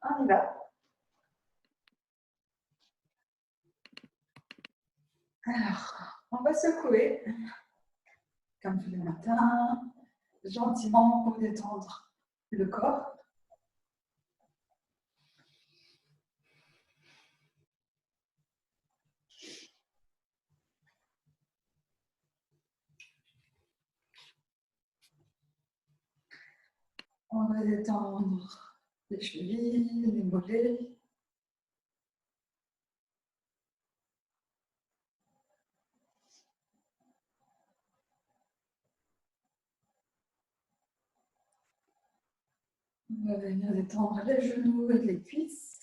On y va. Alors, on va secouer, comme tous les matins, gentiment pour détendre le corps. On va détendre les chevilles, les mollets. On va venir détendre les genoux et les cuisses.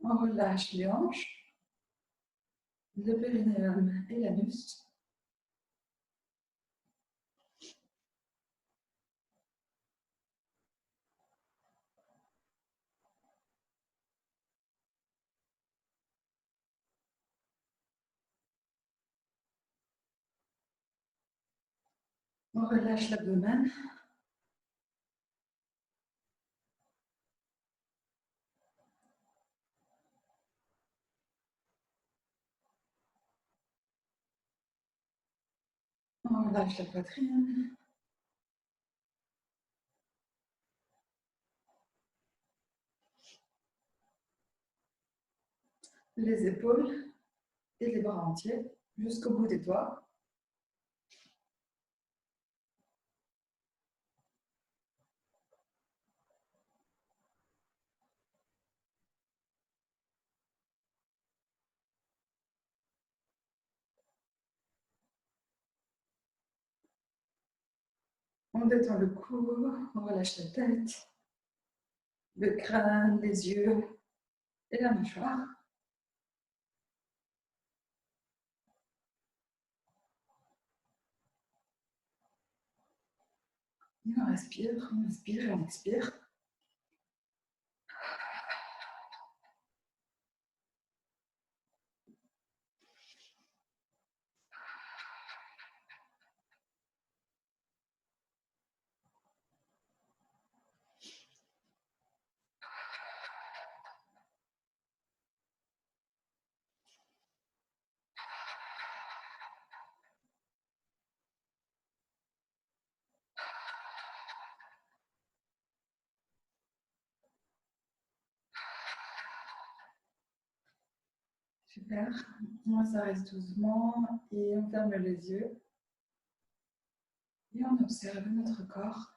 On relâche les hanches, le périnéum et l'anus. On relâche l'abdomen. On relâche la poitrine. Les épaules et les bras entiers jusqu'au bout des doigts. On détend le cou, on relâche la tête, le crâne, les yeux et la mâchoire. Et on inspire et on expire. Super. On s'arrête doucement et on ferme les yeux. Et on observe notre corps.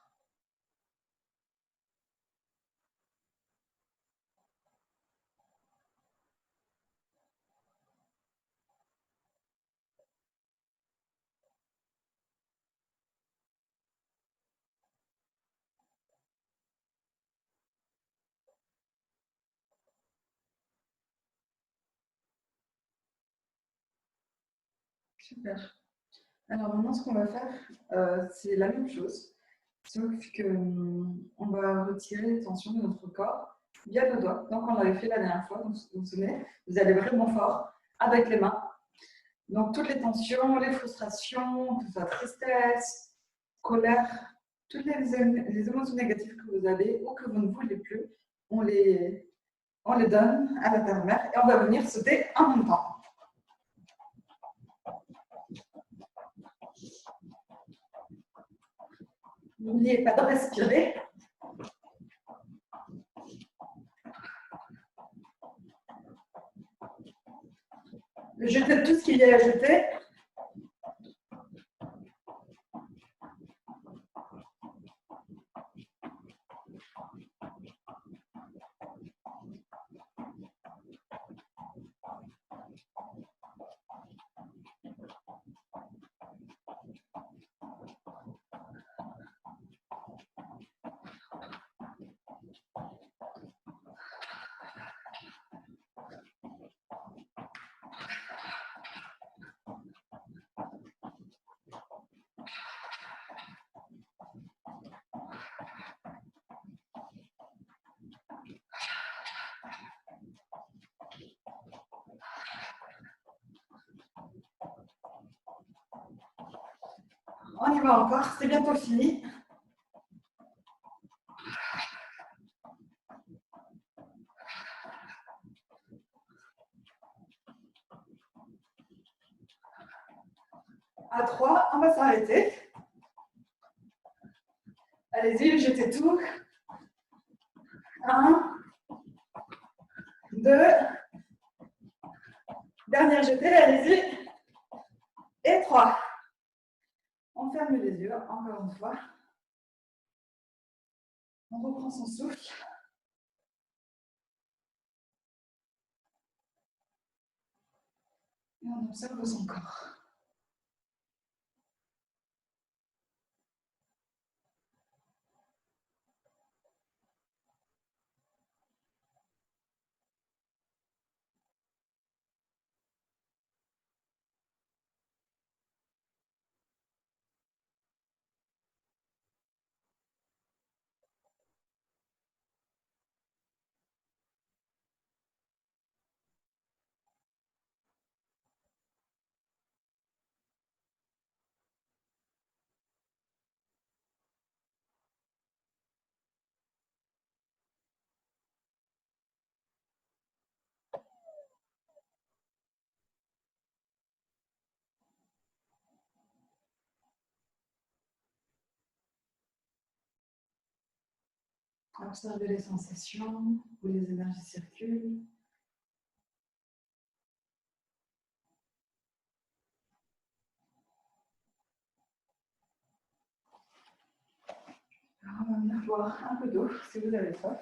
Super. Alors maintenant, ce qu'on va faire, c'est la même chose, sauf qu'on va retirer les tensions de notre corps via nos doigts. Donc, on l'avait fait la dernière fois, donc vous vous souvenez, vous allez vraiment fort avec les mains. Donc, toutes les tensions, les frustrations, que ce soit tristesse, colère, toutes les émotions négatives que vous avez ou que vous ne voulez plus, on les donne à la terre-mère et on va venir sauter en même temps. N'oubliez pas de respirer. Jetez tout ce qu'il y a à jeter. On y va encore, c'est bientôt fini. À 3, on va s'arrêter. Allez-y, jetez tout. 1, 2, dernière jetée, allez-y. Et 3. On ferme les yeux, encore une fois. On reprend son souffle. Et on observe son corps. Observez les sensations, où les énergies circulent. Alors, on va venir boire un peu d'eau si vous avez soif.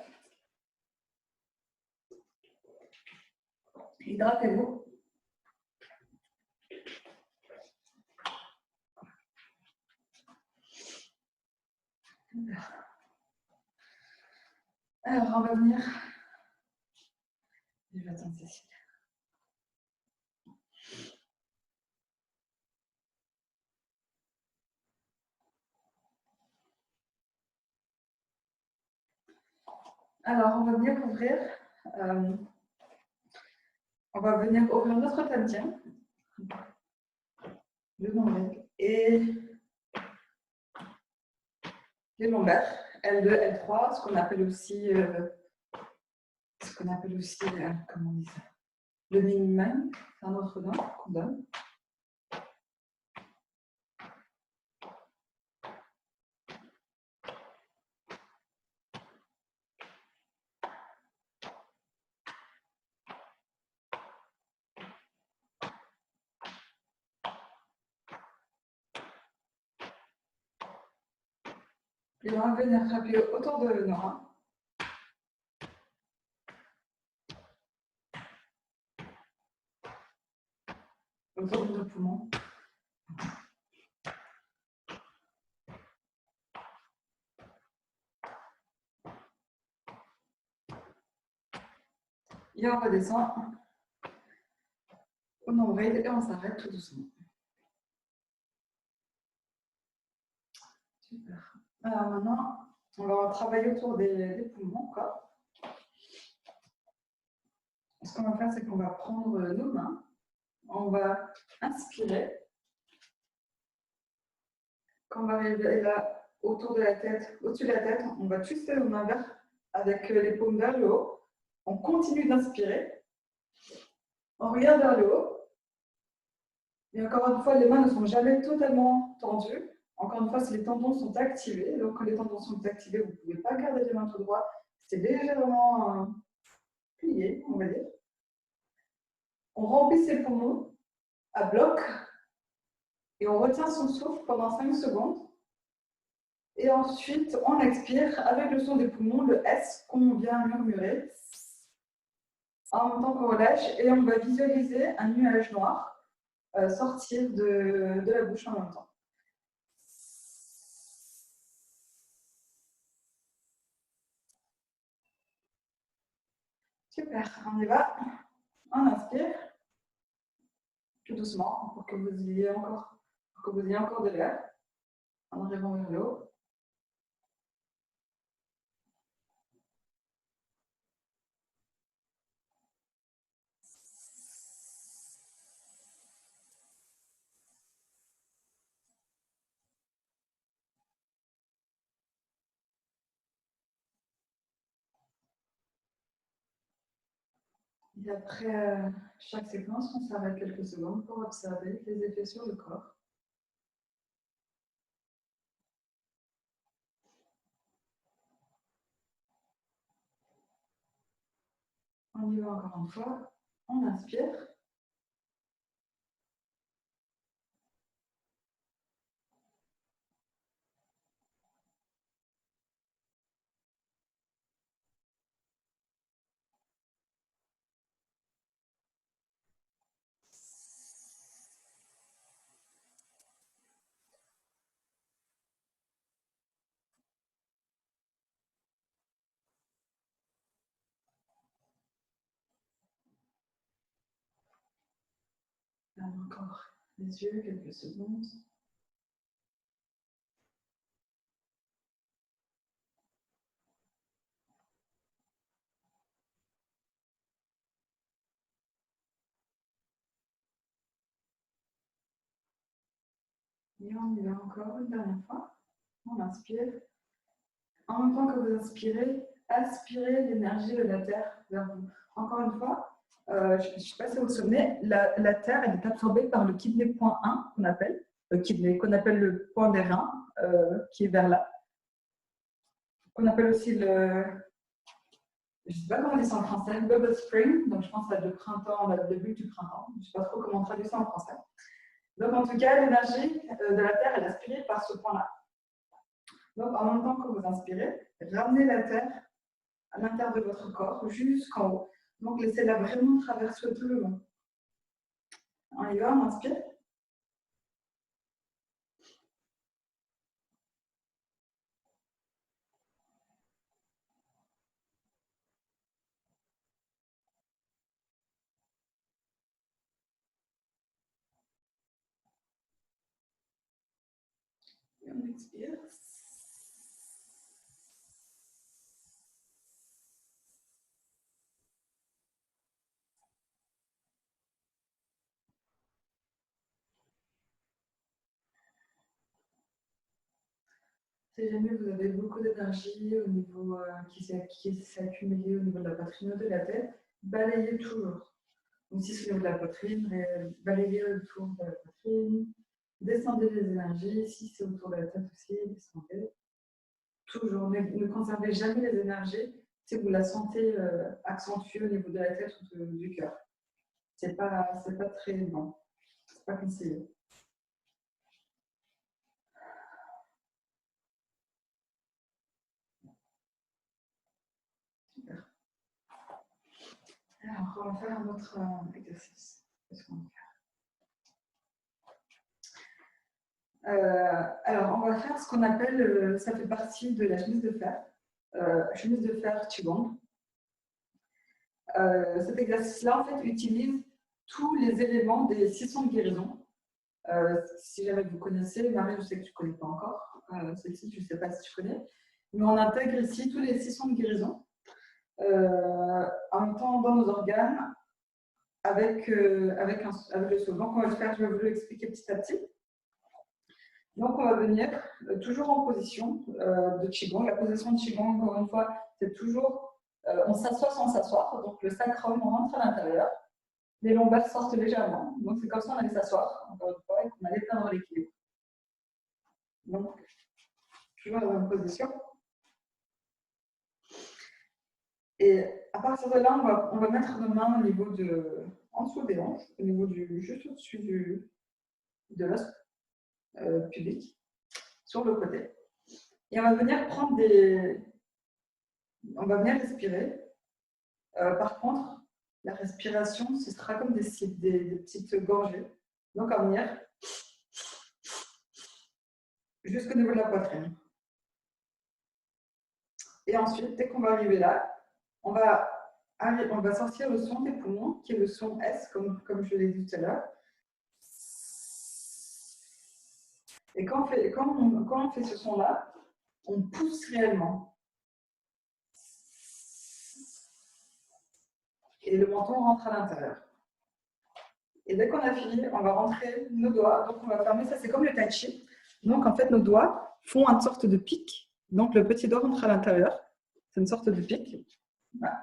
Hydratez-vous. Alors, on va venir. Je vais attendre Cécile. Alors, on va venir ouvrir notre tantien, le nombril et les lombaires, L2, L3, ce qu'on appelle aussi, comment on dit ça, le minimum, c'est un autre nom qu'on donne. Et on va venir frapper autour de nos reins. Autour de nos poumons. Et on redescend au nombril et on s'arrête tout doucement. Super. Alors maintenant, on va travailler autour des poumons encore. Ce qu'on va faire, c'est qu'on va prendre nos mains, on va inspirer. Quand on va arriver là, autour de la tête, au-dessus de la tête, on va twister nos mains vers avec les paumes vers le haut. On continue d'inspirer. On regarde vers le haut. Et encore une fois, les mains ne sont jamais totalement tendues. Encore une fois, si les tendons sont activés, donc quand les tendons sont activés, vous ne pouvez pas garder les mains tout droit. C'est légèrement plié, on va dire. On remplit ses poumons à bloc et on retient son souffle pendant 5 secondes. Et ensuite, on expire avec le son des poumons, le S qu'on vient murmurer. En même temps qu'on relâche, et on va visualiser un nuage noir sortir de la bouche en même temps. Super, on y va. On inspire, tout doucement, pour que vous ayez encore de l'air, en arrivant vers le haut. Et après chaque séquence, on s'arrête quelques secondes pour observer les effets sur le corps. On y va encore une fois. On inspire. Ferme encore les yeux quelques secondes. Et on y va encore une dernière fois. On inspire. En même temps que vous inspirez, aspirez l'énergie de la Terre vers vous. Encore une fois, je ne sais pas si vous vous souvenez, la Terre elle est absorbée par le kidney point 1 qu'on appelle, qu'on appelle le point des reins, qui est vers là. Qu'on appelle aussi le, je ne sais pas comment on dit ça en français, bubble spring, donc je pense à le printemps, le début du printemps. Je ne sais pas trop comment on traduit ça en français. Donc en tout cas, l'énergie de la Terre est aspirée par ce point-là. Donc en même temps que vous inspirez, ramenez la Terre à l'intérieur de votre corps, jusqu'en haut. Donc laissez-la vraiment traverser tout le long. On y va, on inspire. Et on expire. Si jamais vous avez beaucoup d'énergie au niveau qui s'est accumulée au niveau de la poitrine ou de la tête, balayez toujours. Donc si c'est au niveau de la poitrine, balayez autour de la poitrine, descendez les énergies. Si c'est autour de la tête aussi, descendez. Toujours, ne conservez jamais les énergies si vous la sentez accentuée au niveau de la tête ou du cœur. C'est pas très bon, c'est pas conseillé. Super. Alors, on va faire un autre exercice. Qu'est-ce qu'on va faire alors, on va faire ce qu'on appelle, ça fait partie de la chemise de fer, chemise de fer Qigong. Cet exercice-là, en fait, utilise tous les éléments des 600 de guérison. Si jamais vous connaissez, Marie, je sais que tu ne connais pas encore, celle-ci, je ne sais pas si tu connais, mais on intègre ici tous les 600 de guérison, en même temps dans nos organes, avec le sol. Donc, on va le faire, je vais vous l'expliquer petit à petit. Donc, on va venir toujours en position de Qigong. La position de Qigong, encore une fois, c'est toujours, on s'assoit sans s'asseoir, donc le sacrum rentre à l'intérieur. Les lombaires sortent légèrement. Donc, c'est comme ça qu'on allait s'asseoir, encore une fois, et qu'on allait perdre l'équilibre. Donc, toujours dans la même position. Et à partir de là, on va mettre nos mains au niveau en dessous des hanches, au niveau juste au-dessus de l'os pubique, sur le côté. Et on va venir prendre on va venir respirer. Par contre, la respiration, ce sera comme des petites gorgées. Donc, on va venir jusqu'au niveau de la poitrine. Et ensuite, dès qu'on va arriver là, on va sortir le son des poumons, qui est le son S, comme je l'ai dit tout à l'heure. Et quand on fait ce son-là, on pousse réellement. Et le menton rentre à l'intérieur. Et dès qu'on a fini, on va rentrer nos doigts. Donc, on va fermer. Ça, c'est comme le tai chi. Donc, en fait, nos doigts font une sorte de pic. Donc, le petit doigt rentre à l'intérieur. C'est une sorte de pic. Voilà.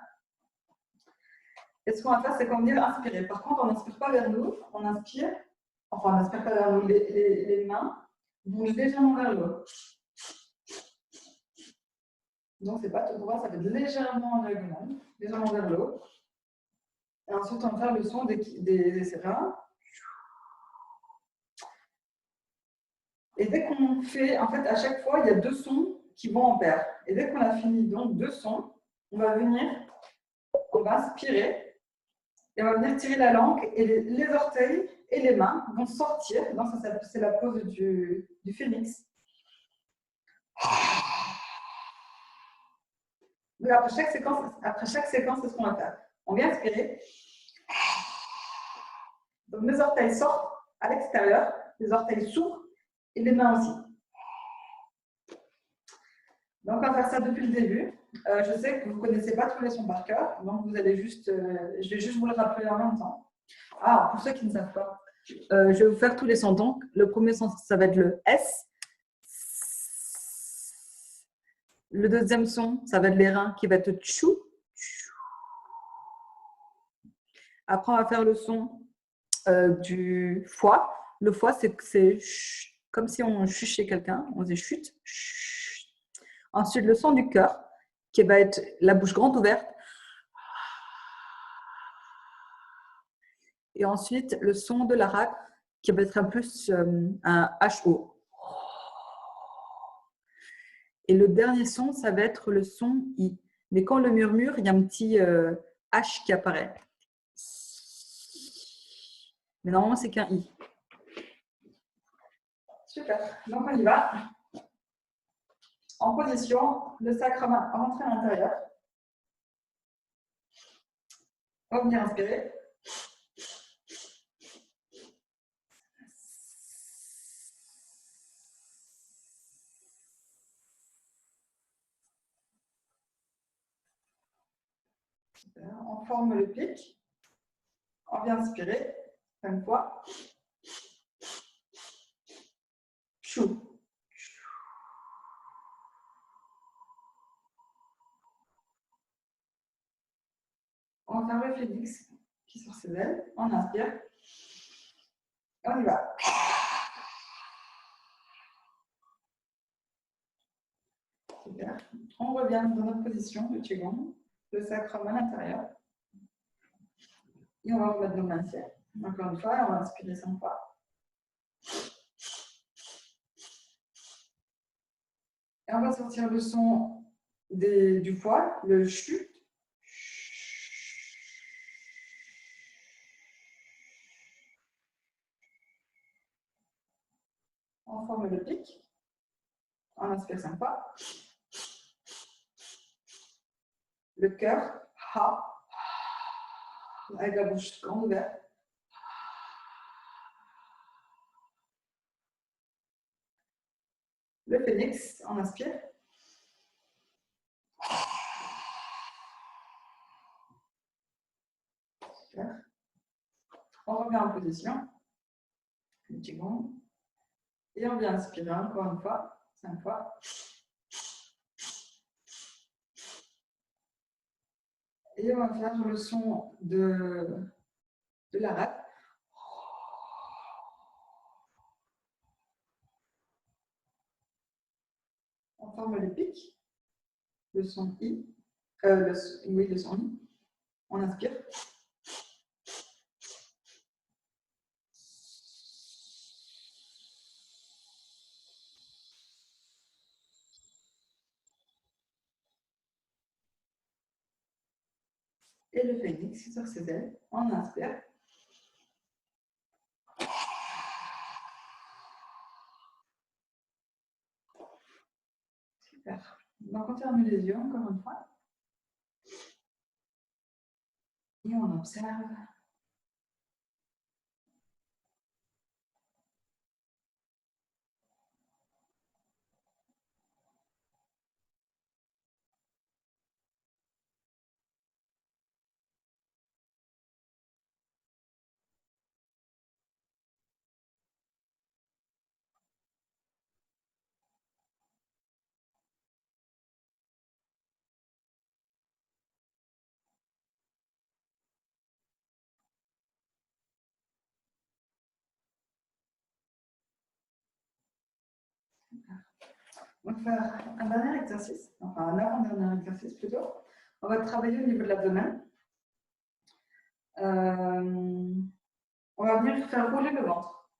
Et ce qu'on va faire, c'est qu'on va venir inspirer. Par contre, on n'inspire pas vers nous, on inspire, enfin, on n'inspire pas vers nous, les mains bougent légèrement vers le haut. Donc, c'est pas tout droit, ça va être légèrement en diagonale, légèrement vers le haut. Et ensuite, on va faire le son des serrins. Et dès qu'on fait, en fait, à chaque fois, il y a deux sons qui vont en paire. Et dès qu'on a fini donc deux sons, on va venir, on va inspirer et on va venir tirer la langue et les orteils et les mains vont sortir. Donc, ça, c'est la pose du phénix. Donc, après chaque séquence, c'est ce qu'on va faire. On vient inspirer. Donc, mes orteils sortent à l'extérieur, les orteils s'ouvrent et les mains aussi. Donc, on va faire ça depuis le début. Je sais que vous ne connaissez pas tous les sons par cœur, donc vous allez juste, je vais juste vous le rappeler en même temps. Ah, pour ceux qui ne savent pas, je vais vous faire tous les sons. Donc, le premier son, ça va être le S. Le deuxième son, ça va être les reins qui va être tchou. Après, on va faire le son du foie. Le foie, c'est comme si on chuchait quelqu'un. On dit chute. Ensuite, le son du cœur, qui va être la bouche grande ouverte. Et ensuite, le son de la rate, qui va être un plus un HO. Et le dernier son, ça va être le son I. Mais quand on le murmure, il y a un petit H qui apparaît. Mais normalement, c'est qu'un I. Super. Donc, on y va. En position, le sacre rentré à l'intérieur. On va venir inspirer. Super. On forme le pic. On vient inspirer. 5 fois. Chou. On va faire le phénix qui sort ses ailes. On inspire. On y va. Super. On revient dans notre position de Qigong, le sacrum à l'intérieur. Et on va remettre nos mains ici. Encore une fois, on va inspirer 5 fois. Et on va sortir le son du foie, le chut. On forme le pic. On inspire 5 fois. Le cœur, ha, avec la bouche grande ouverte. Le phénix, on inspire. Super. On revient en position. Un petit gong. Et on vient inspirer encore une fois, 5 fois. Et on va faire le son de la rate. On forme le pic, le son I, oui, le son I. On inspire. Et le phénix sur ses ailes. On inspire. Super. Donc on ferme les yeux encore une fois. Et on observe. On va faire un dernier exercice, enfin un avant-dernier exercice plutôt. On va travailler au niveau de l'abdomen. On va venir faire rouler le ventre.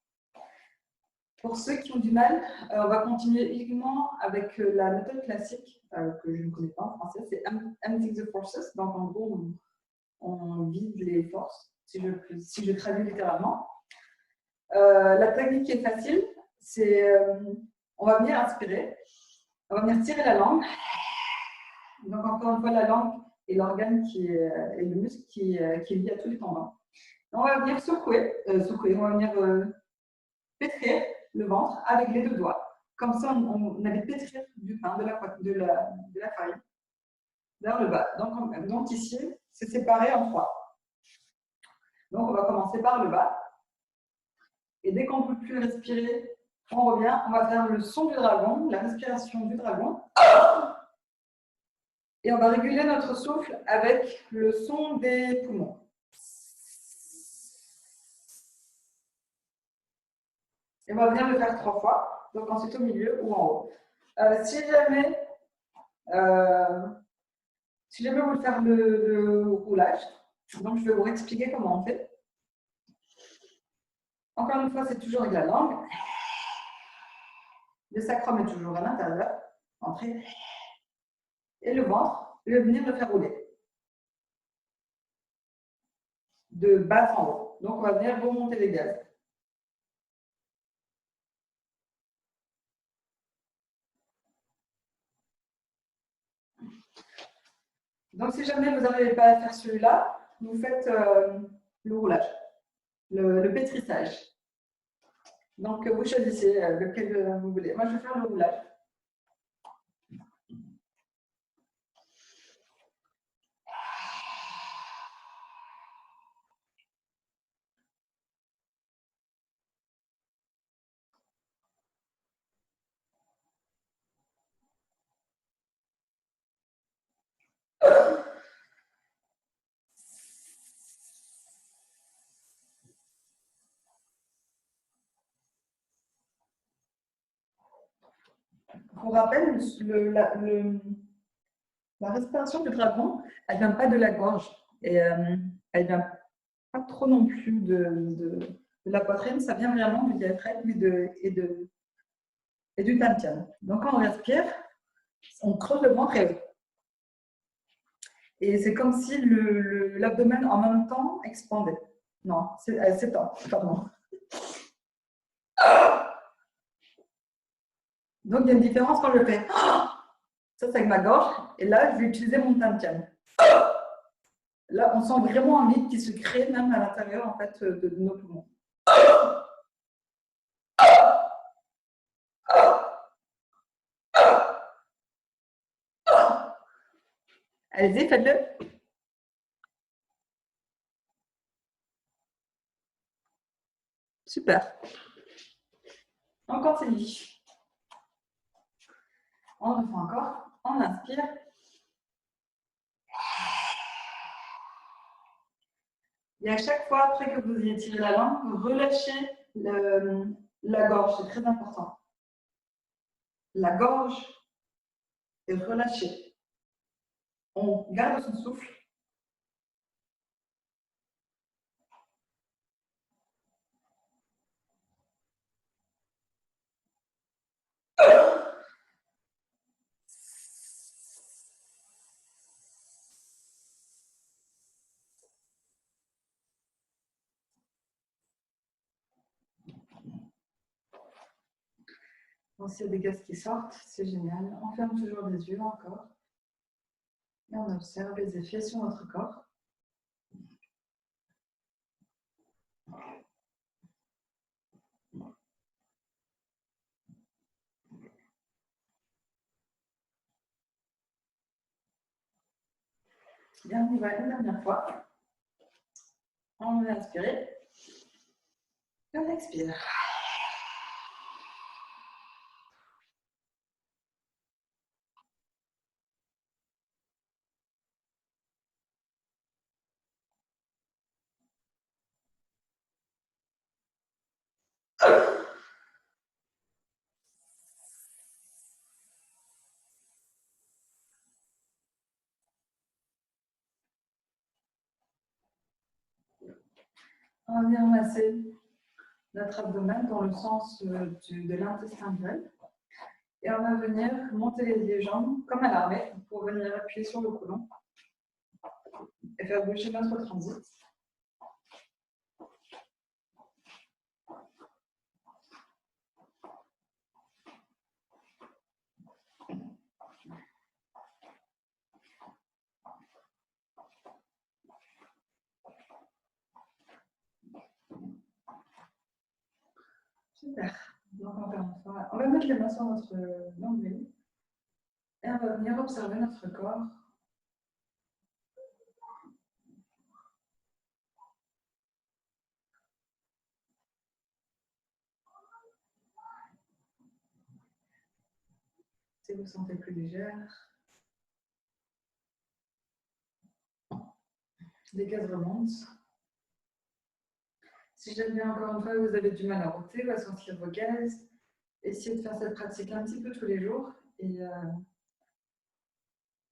Pour ceux qui ont du mal, on va continuer uniquement avec la méthode classique, que je ne connais pas en français, c'est Emptying the Forces. Donc en gros, on vide les forces, si je traduis littéralement. La technique est facile, c'est on va venir inspirer, on va venir tirer la langue. Donc encore une fois, la langue est l'organe et le muscle qui est lié à tous les tendons. On va venir secouer, on va venir pétrir le ventre avec les deux doigts. Comme ça, on allait pétrir du pain, de la farine vers le bas. Donc ici, c'est séparé en trois. Donc on va commencer par le bas. Et dès qu'on ne peut plus respirer, on revient. On va faire le son du dragon, la respiration du dragon. Et on va réguler notre souffle avec le son des poumons. Et on va venir le faire 3 fois. Donc ensuite au milieu ou en haut. Si jamais vous voulez faire le roulage, donc je vais vous expliquer comment on fait. Encore une fois, c'est toujours avec la langue. Le sacrum est toujours à l'intérieur, entrée. Et le ventre, je vais venir le faire rouler. De bas en haut. Donc on va venir remonter les gaz. Donc si jamais vous n'arrivez pas à faire celui-là, vous faites le roulage, le pétrissage. Donc vous choisissez lequel vous voulez. Moi je vais faire le roulage. Pour rappel, la respiration du dragon, elle ne vient pas de la gorge. Et elle ne vient pas trop non plus de la poitrine. Ça vient vraiment du diaphragme et du tantien. Donc quand on respire, on creuse le ventre et c'est comme si l'abdomen en même temps expandait. Non, s'étend, pardon. Donc il y a une différence quand je fais ça, c'est avec ma gorge, et là je vais utiliser mon tantien. Là, on sent vraiment un vide qui se crée même à l'intérieur en fait, de nos poumons. Allez-y, faites-le. Super. On continue. On refait encore. On inspire. Et à chaque fois, après que vous ayez tiré la langue, vous relâchez la gorge. C'est très important. La gorge est relâchée. On garde son souffle. Bon, s'il y a des gaz qui sortent, c'est génial. On ferme toujours les yeux encore. Et on observe les effets sur notre corps. Bien, on y va une dernière fois. On va inspirer. Et on expire. On va venir masser notre abdomen dans le sens de l'intestin grêle. Et on va venir monter les jambes comme à l'armée pour venir appuyer sur le côlon et faire bouger notre transit. Super. Donc encore une fois, on va mettre les mains sur notre nombril et on va venir observer notre corps. Si vous sentez plus légère, les cases remontent. Si jamais encore une fois vous avez du mal à monter, à sentir vos gaz, essayez de faire cette pratique un petit peu tous les jours et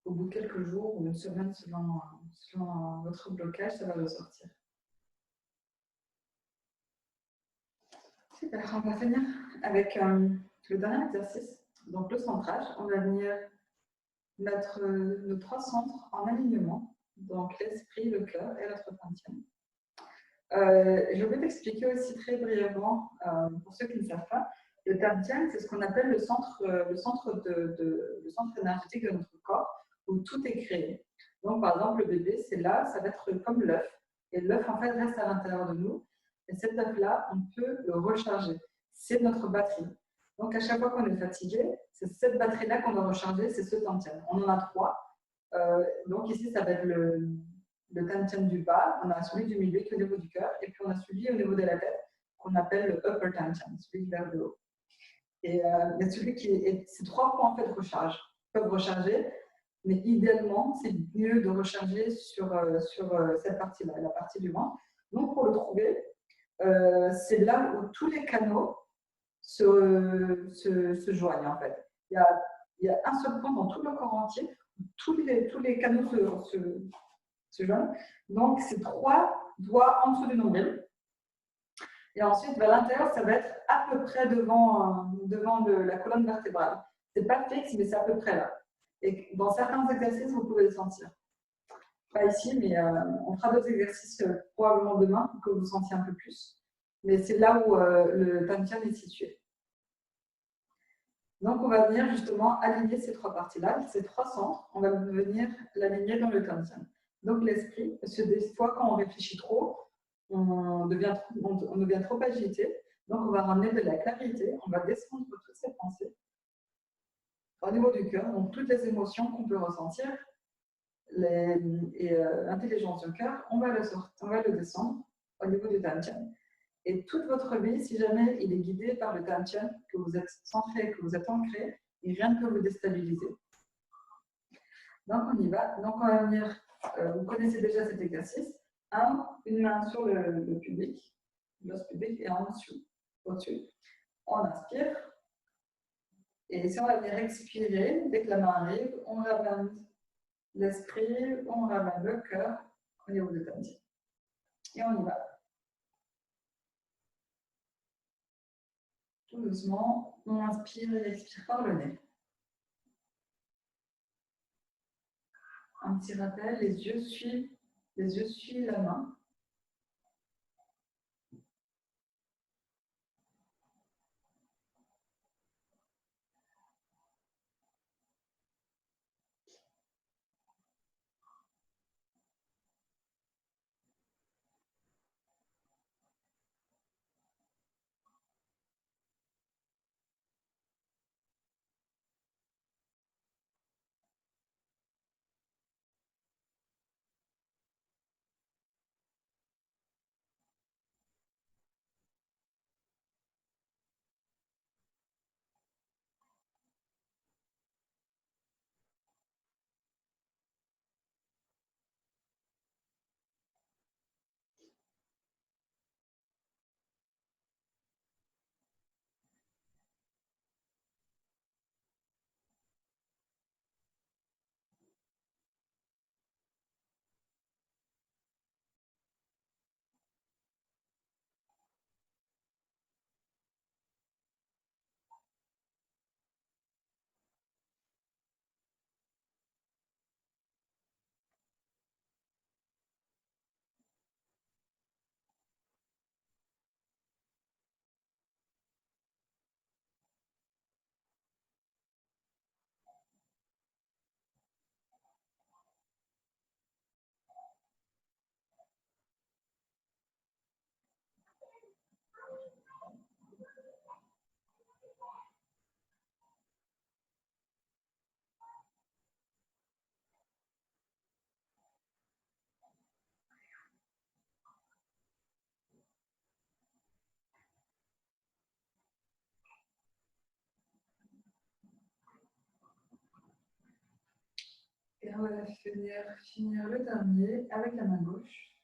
au bout de quelques jours ou une semaine selon votre blocage, ça va ressortir. Super, on va finir avec le dernier exercice, donc le centrage. On va venir mettre nos trois centres en alignement, donc l'esprit, le cœur et notre panthéon. Je vais t'expliquer aussi très brièvement, pour ceux qui ne savent pas, le Tantien, c'est ce qu'on appelle le centre énergétique de notre corps, où tout est créé. Donc, par exemple, le bébé, c'est là, ça va être comme l'œuf. Et l'œuf, en fait, reste à l'intérieur de nous. Et cet œuf-là, on peut le recharger. C'est notre batterie. Donc, à chaque fois qu'on est fatigué, c'est cette batterie-là qu'on doit recharger, c'est ce Tantien. On en a trois. Donc, ici, ça va être le Tantien du bas, on a celui du milieu qui est au niveau du cœur, et puis on a celui au niveau de la tête, qu'on appelle le upper Tantien, celui vers le haut. Et celui qui est, ces trois points en fait peuvent recharger, mais idéalement, c'est mieux de recharger sur cette partie-là, la partie du ventre. Donc, pour le trouver, c'est là où tous les canaux se joignent en fait. Il y a un seul point dans tout le corps entier où tous les canaux se joignent. Donc, c'est trois doigts en dessous du nombril. Et ensuite, vers l'intérieur, ça va être à peu près devant la colonne vertébrale. Ce n'est pas fixe, mais c'est à peu près là. Et dans certains exercices, vous pouvez le sentir. Pas ici, mais on fera d'autres exercices probablement demain pour que vous sentiez un peu plus. Mais c'est là où le Tantien est situé. Donc, on va venir justement aligner ces trois parties-là, ces trois centres. On va venir l'aligner dans le Tantien. Donc, l'esprit, parce que des fois, quand on réfléchit trop, on devient trop agité. Donc, on va ramener de la clarité, on va descendre toutes ces pensées au niveau du cœur, donc toutes les émotions qu'on peut ressentir, l'intelligence du cœur, on va le descendre au niveau du Tantien. Et toute votre vie, si jamais il est guidé par le Tantien, que vous êtes centré, que vous êtes ancré, et rien ne peut vous déstabiliser. Donc, on y va. Donc, on va venir, vous connaissez déjà cet exercice. Une main sur le pubic, l'os pubic, et en dessous, au-dessus. On inspire. Et si on va venir expirer, dès que la main arrive, on ramène l'esprit, on ramène le cœur au niveau de Tantien. Et on y va. Tout doucement, on inspire et expire par le nez. Un petit rappel, les yeux suivent la main. Et on va finir le dernier avec la main gauche.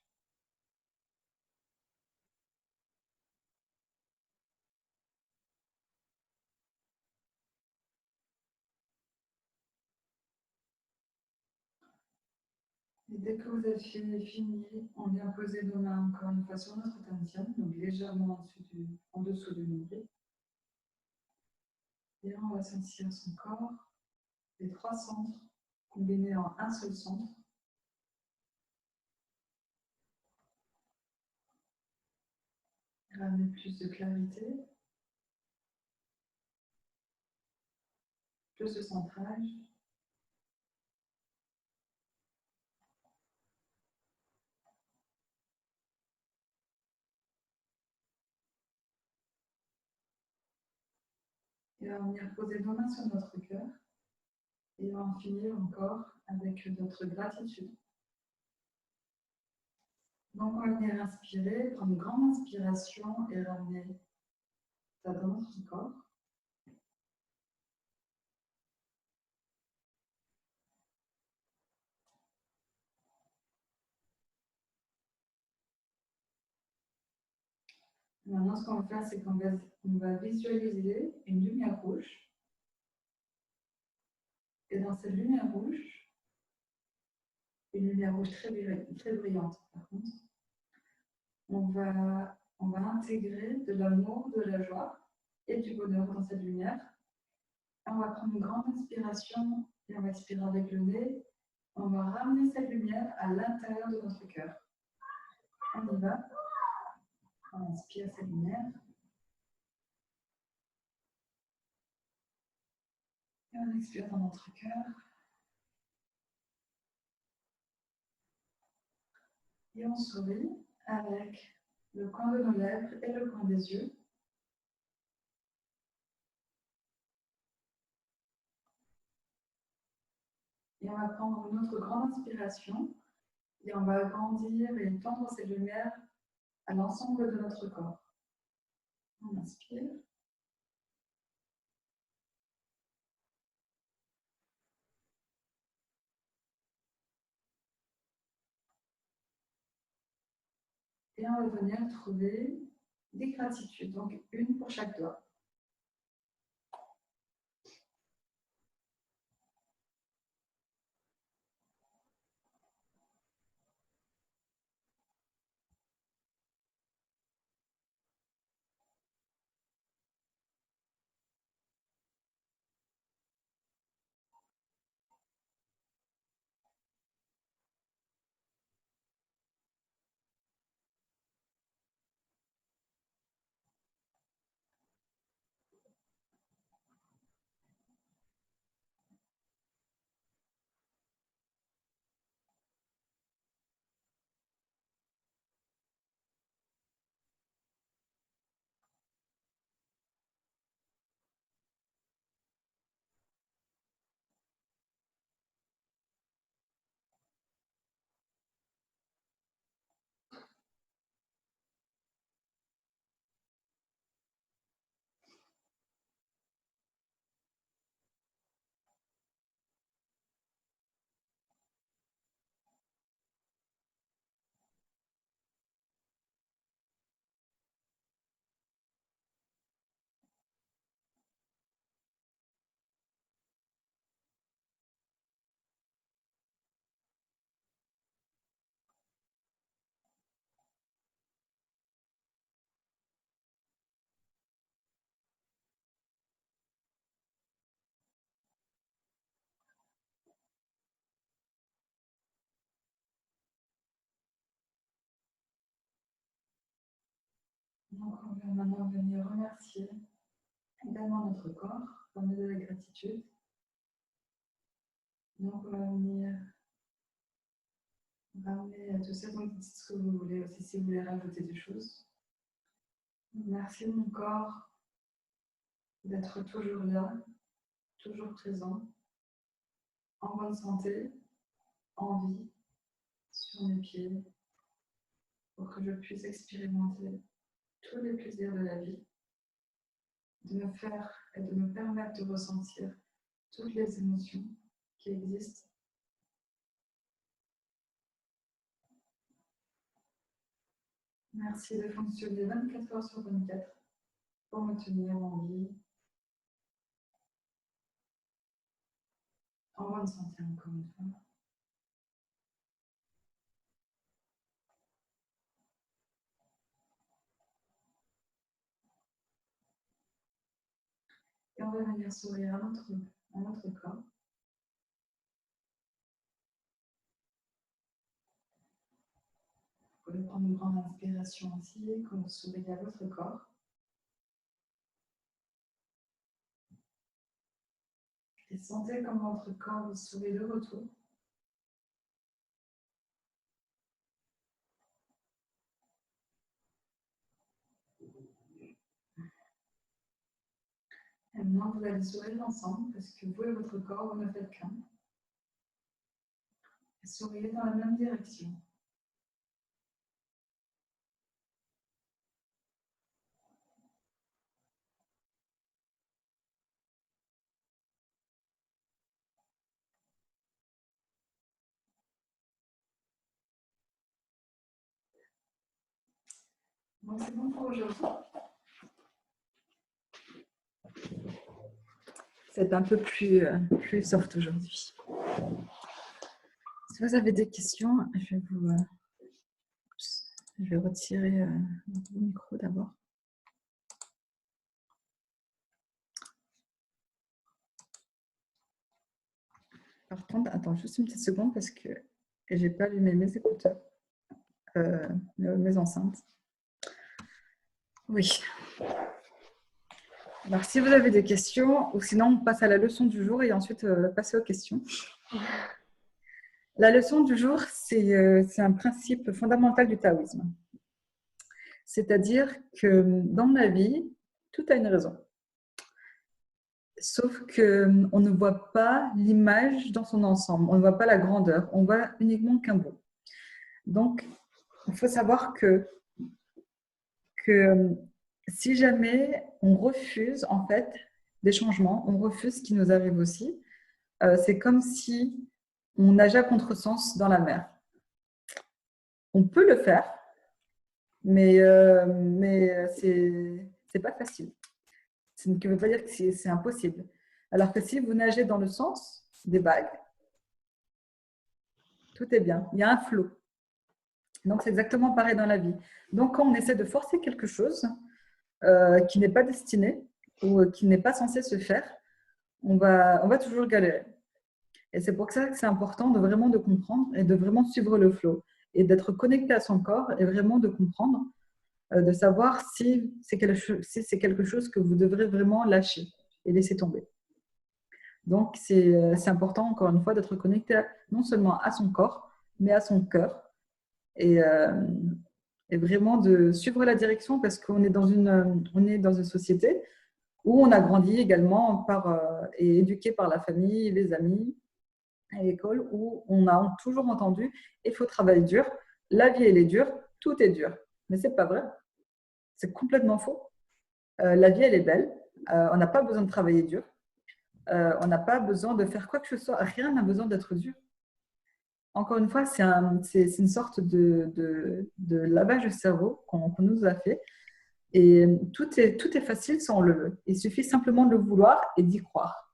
Et dès que vous avez fini, on vient poser nos mains encore une fois sur notre dantian, donc légèrement en dessous du nombril. Et on va sentir son corps, les trois centres combinés en un seul centre. Ramener plus de clarité, plus de centrage. Et on va venir poser nos mains sur notre cœur. Et on va en finir encore avec notre gratitude. Donc on va venir inspirer, prendre une grande inspiration et ramener ça dans notre corps. Maintenant, ce qu'on va faire, c'est qu'on va visualiser une lumière rouge. Et dans cette lumière rouge, une lumière rouge très brillante par contre, on va intégrer de l'amour, de la joie et du bonheur dans cette lumière. On va prendre une grande inspiration et on va expirer avec le nez. On va ramener cette lumière à l'intérieur de notre cœur. On y va. On inspire cette lumière. Et on expire dans notre cœur. Et on sourit avec le coin de nos lèvres et le coin des yeux. Et on va prendre une autre grande inspiration et on va agrandir et étendre cette lumière à l'ensemble de notre corps. On inspire. Et on va venir trouver des gratitudes, donc une pour chaque doigt. Donc on va maintenant venir remercier également notre corps, ramener de la gratitude. Donc on va venir ramener tout ça, donc dites ce que vous voulez aussi, si vous voulez rajouter des choses. Merci mon corps d'être toujours là, toujours présent, en bonne santé, en vie, sur mes pieds, pour que je puisse expérimenter tous les plaisirs de la vie, de me faire et de me permettre de ressentir toutes les émotions qui existent Merci de fonctionner 24 heures sur 24 pour me tenir en vie, en bonne santé encore une fois. Et on va venir sourire à notre corps. Vous pouvez prendre une grande inspiration aussi, quand vous souriez à votre corps. Et sentez comme votre corps vous sourit de retour. Et maintenant, vous allez sourire ensemble parce que vous et votre corps, vous ne faites qu'un. Et souriez dans la même direction. Donc, c'est bon pour aujourd'hui. C'est un peu plus soft aujourd'hui. Si vous avez des questions, je vais retirer votre micro d'abord. Par contre, attends juste une petite seconde parce que je n'ai pas allumé mes écouteurs, mes enceintes. Oui. Alors, si vous avez des questions, ou sinon, on passe à la leçon du jour et ensuite passer aux questions. La leçon du jour, c'est un principe fondamental du taoïsme. C'est-à-dire que dans la vie, tout a une raison. Sauf qu'on ne voit pas l'image dans son ensemble, on ne voit pas la grandeur, on voit uniquement qu'un bout. Donc, il faut savoir que si jamais on refuse en fait des changements, on refuse ce qui nous arrive aussi, c'est comme si on nageait à contresens dans la mer. On peut le faire, mais c'est pas facile. Ça ne veut pas dire que c'est impossible. Alors que si vous nagez dans le sens des vagues, tout est bien. Il y a un flot. Donc, c'est exactement pareil dans la vie. Donc, quand on essaie de forcer quelque chose qui n'est pas destiné ou qui n'est pas censé se faire, on va toujours galérer. Et c'est pour ça que c'est important de vraiment de comprendre et de vraiment suivre le flot et d'être connecté à son corps et vraiment de comprendre, de savoir si c'est quelque chose que vous devrez vraiment lâcher et laisser tomber. Donc, c'est important, encore une fois, d'être connecté non seulement à son corps, mais à son cœur et vraiment de suivre la direction parce qu'on est dans une société où on a grandi également et éduqué par la famille, les amis, à l'école, où on a toujours entendu il faut travailler dur, la vie elle est dure, tout est dur. Mais c'est pas vrai, c'est complètement faux. La vie elle est belle, on n'a pas besoin de travailler dur, on n'a pas besoin de faire quoi que ce soit, rien n'a besoin d'être dur. Encore une fois, c'est une sorte de lavage de cerveau qu'on nous a fait. Et tout est facile sans le veut. Il suffit simplement de le vouloir et d'y croire.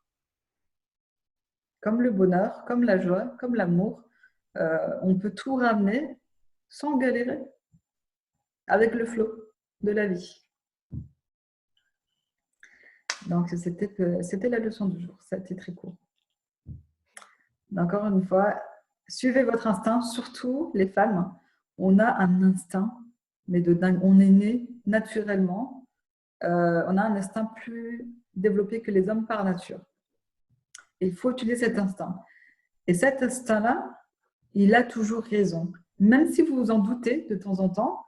Comme le bonheur, comme la joie, comme l'amour, on peut tout ramener sans galérer, avec le flot de la vie. Donc, c'était la leçon du jour. Ça a été très court. Encore une fois, suivez votre instinct, surtout les femmes. On a un instinct, mais de dingue. On est né naturellement. On a un instinct plus développé que les hommes par nature. Et il faut utiliser cet instinct. Et cet instinct-là, il a toujours raison. Même si vous vous en doutez de temps en temps,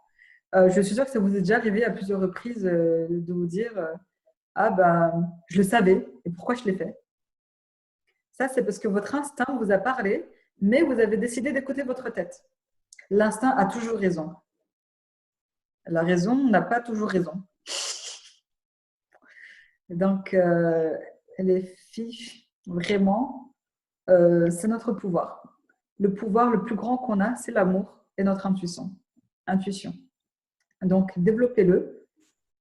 je suis sûre que ça vous est déjà arrivé à plusieurs reprises de vous dire ah ben, je le savais, et pourquoi je l'ai fait? Ça, c'est parce que votre instinct vous a parlé, mais vous avez décidé d'écouter votre tête. L'instinct a toujours raison. La raison n'a pas toujours raison. Donc, les filles, vraiment, c'est notre pouvoir. Le pouvoir le plus grand qu'on a, c'est l'amour et notre intuition. Donc, développez-le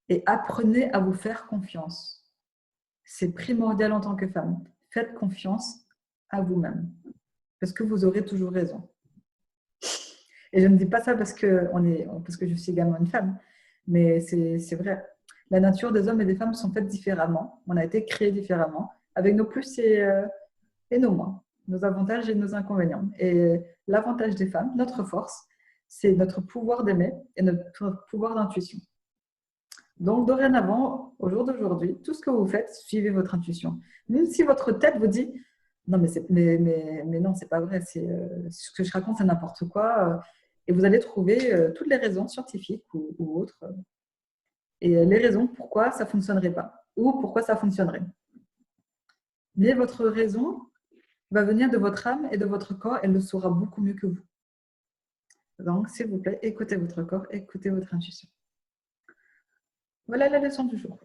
et apprenez à vous faire confiance. C'est primordial en tant que femme. Faites confiance à vous-même parce que vous aurez toujours raison. Et je ne dis pas ça parce que je suis également une femme, mais c'est vrai. La nature des hommes et des femmes sont faites différemment. On a été créés différemment, avec nos plus et nos moins, nos avantages et nos inconvénients. Et l'avantage des femmes, notre force, c'est notre pouvoir d'aimer et notre pouvoir d'intuition. Donc, dorénavant, au jour d'aujourd'hui, tout ce que vous faites, suivez votre intuition. Même si votre tête vous dit non, mais non, c'est pas vrai, ce que je raconte, c'est n'importe quoi. Et vous allez trouver toutes les raisons scientifiques ou autres, et les raisons pourquoi ça ne fonctionnerait pas ou pourquoi ça fonctionnerait. Mais votre raison va venir de votre âme et de votre corps, elle le saura beaucoup mieux que vous. Donc, s'il vous plaît, écoutez votre corps, écoutez votre intuition. Voilà la leçon du jour.